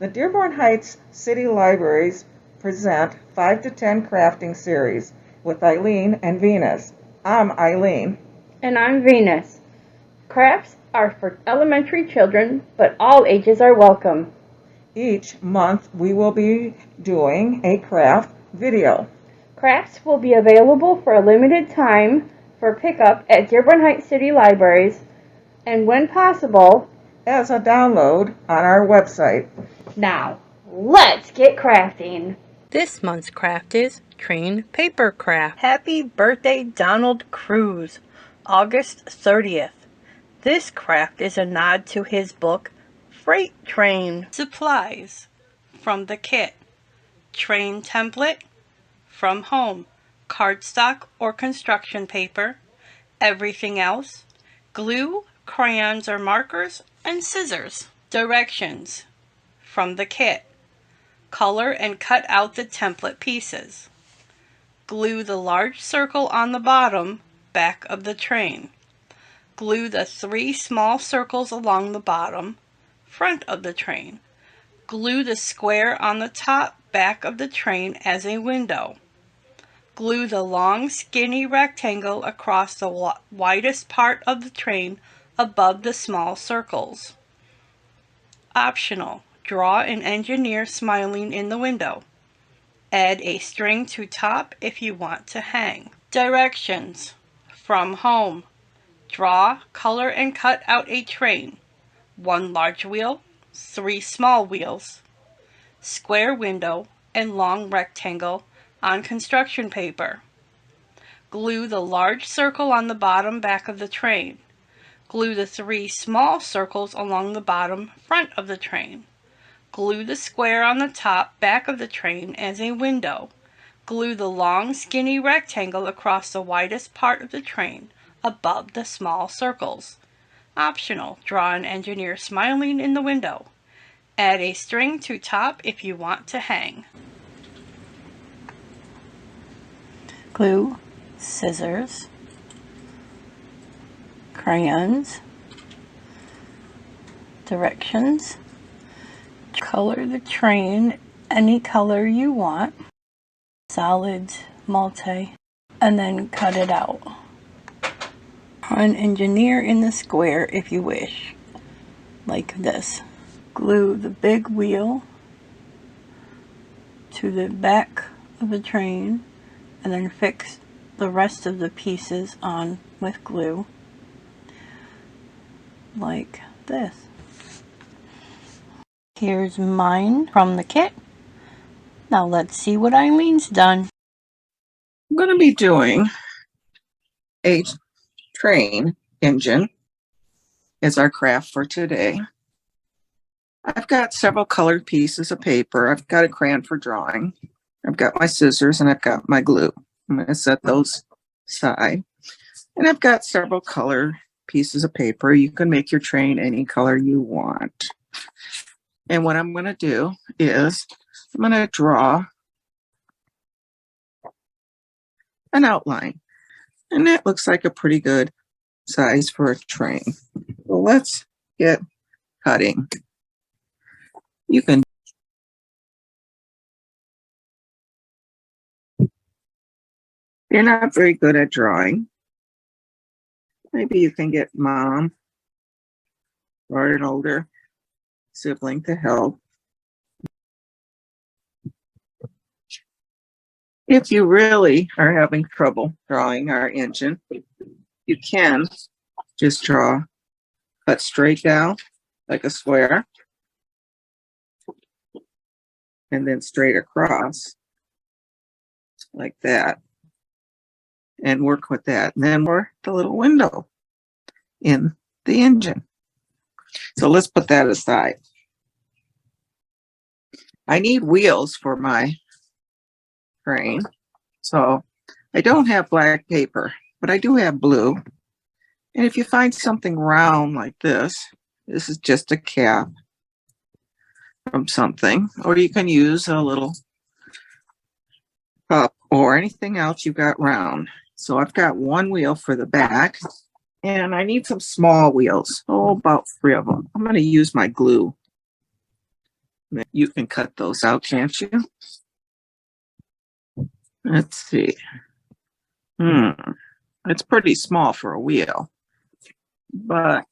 The Dearborn Heights City Libraries present 5 to 10 crafting series with Eileen and Venus. I'm Eileen. And I'm Venus. Crafts are for elementary children, but all ages are welcome. Each month we will be doing a craft video. Crafts will be available for a limited time for pickup at Dearborn Heights City Libraries and, when possible, as a download on our website. Now, let's get crafting. This month's craft is Train Paper Craft. Happy birthday, Donald Cruz, August 30th. This craft is a nod to his book, Freight Train. Supplies from the kit. Train template from home. Cardstock or construction paper. Everything else. Glue, crayons or markers, and scissors. Directions from the kit. Color and cut out the template pieces. Glue the large circle on the bottom, back of the train. Glue the 3 small circles along the bottom, front of the train. Glue the square on the top, back of the train as a window. Glue the long, skinny rectangle across the widest part of the train above the small circles. Optional. Draw an engineer smiling in the window. Add a string to top if you want to hang. Directions from home. Draw, color, and cut out a train. 1 large wheel, 3 small wheels, square window, and long rectangle on construction paper. Glue the large circle on the bottom back of the train. Glue the 3 small circles along the bottom front of the train. Glue the square on the top back of the train as a window. Glue the long skinny rectangle across the widest part of the train above the small circles. Optional. Draw an engineer smiling in the window. Add a string to top if you want to hang. Glue, scissors, crayons, directions. Color the train any color you want, solids, multi, and then cut it out. An engineer in the square if you wish, like this. Glue the big wheel to the back of the train and then fix the rest of the pieces on with glue, like this. Here's mine from the kit. Now let's see what Eileen's done. I'm going to be doing a train engine as our craft for today. I've got several colored pieces of paper. I've got a crayon for drawing. I've got my scissors and I've got my glue. I'm going to set those aside. And I've got several color pieces of paper. You can make your train any color you want. And what I'm going to do is I'm going to draw an outline. And that looks like a pretty good size for a train. So let's get cutting. You can You're not very good at drawing. Maybe you can get mom or an older sibling to help. If you really are having trouble drawing our engine, you can just cut straight down like a square, and then straight across like that, and work with that. And then work the little window in the engine. So let's put that aside. I need wheels for my train. So I don't have black paper, but I do have blue. And if you find something round like this is just a cap from something, or you can use a little cup or anything else you got round. So I've got 1 wheel for the back, and I need some small wheels. Oh, about 3 of them. I'm going to use my glue. You can cut those out, can't you? Let's see. It's pretty small for a wheel, but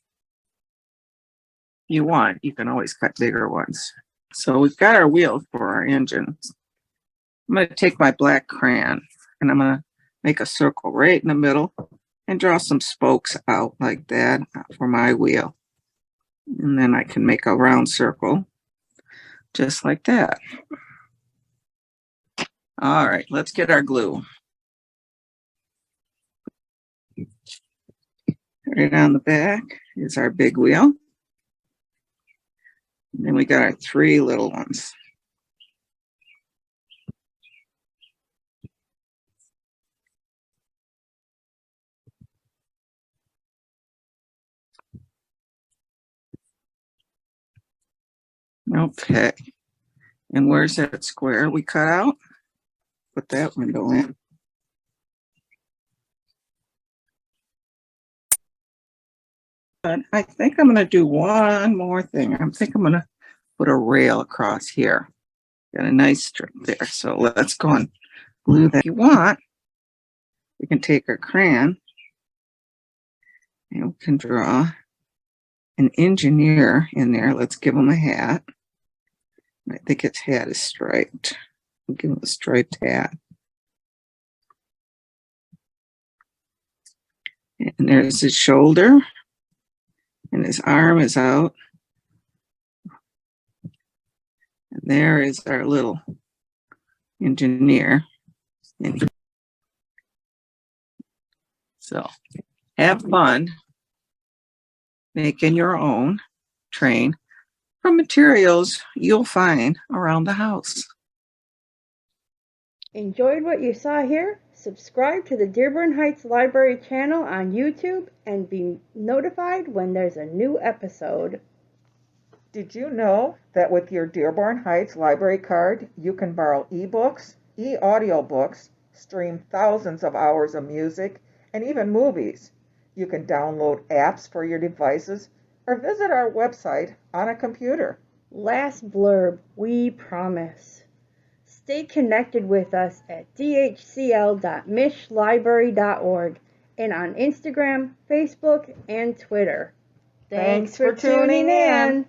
you can always cut bigger ones. So we've got our wheel for our engine. I'm going to take my black crayon and I'm going to make a circle right in the middle and draw some spokes out like that for my wheel. And then I can make a round circle just like that. All right, let's get our glue. Right on the back is our big wheel. And then we got our 3 little ones. Okay. And where's that square we cut out? Put that window in. But I think I'm going to do one more thing. I think I'm going to put a rail across here. Got a nice strip there. So let's go and glue that. If you want, we can take our crayon and we can draw an engineer in there. Let's give him a hat. I think its hat is striped. We'll give him a striped hat. And there's his shoulder. And his arm is out. And there is our little engineer. So have fun making your own train from materials you'll find around the house. Enjoyed what you saw here? Subscribe to the Dearborn Heights Library channel on YouTube and be notified when there's a new episode. Did you know that with your Dearborn Heights Library card, you can borrow ebooks, e-audiobooks, stream thousands of hours of music, and even movies? You can download apps for your devices or visit our website on a computer. Last blurb, we promise. Stay connected with us at dhcl.mishlibrary.org and on Instagram, Facebook, and Twitter. Thanks for tuning in.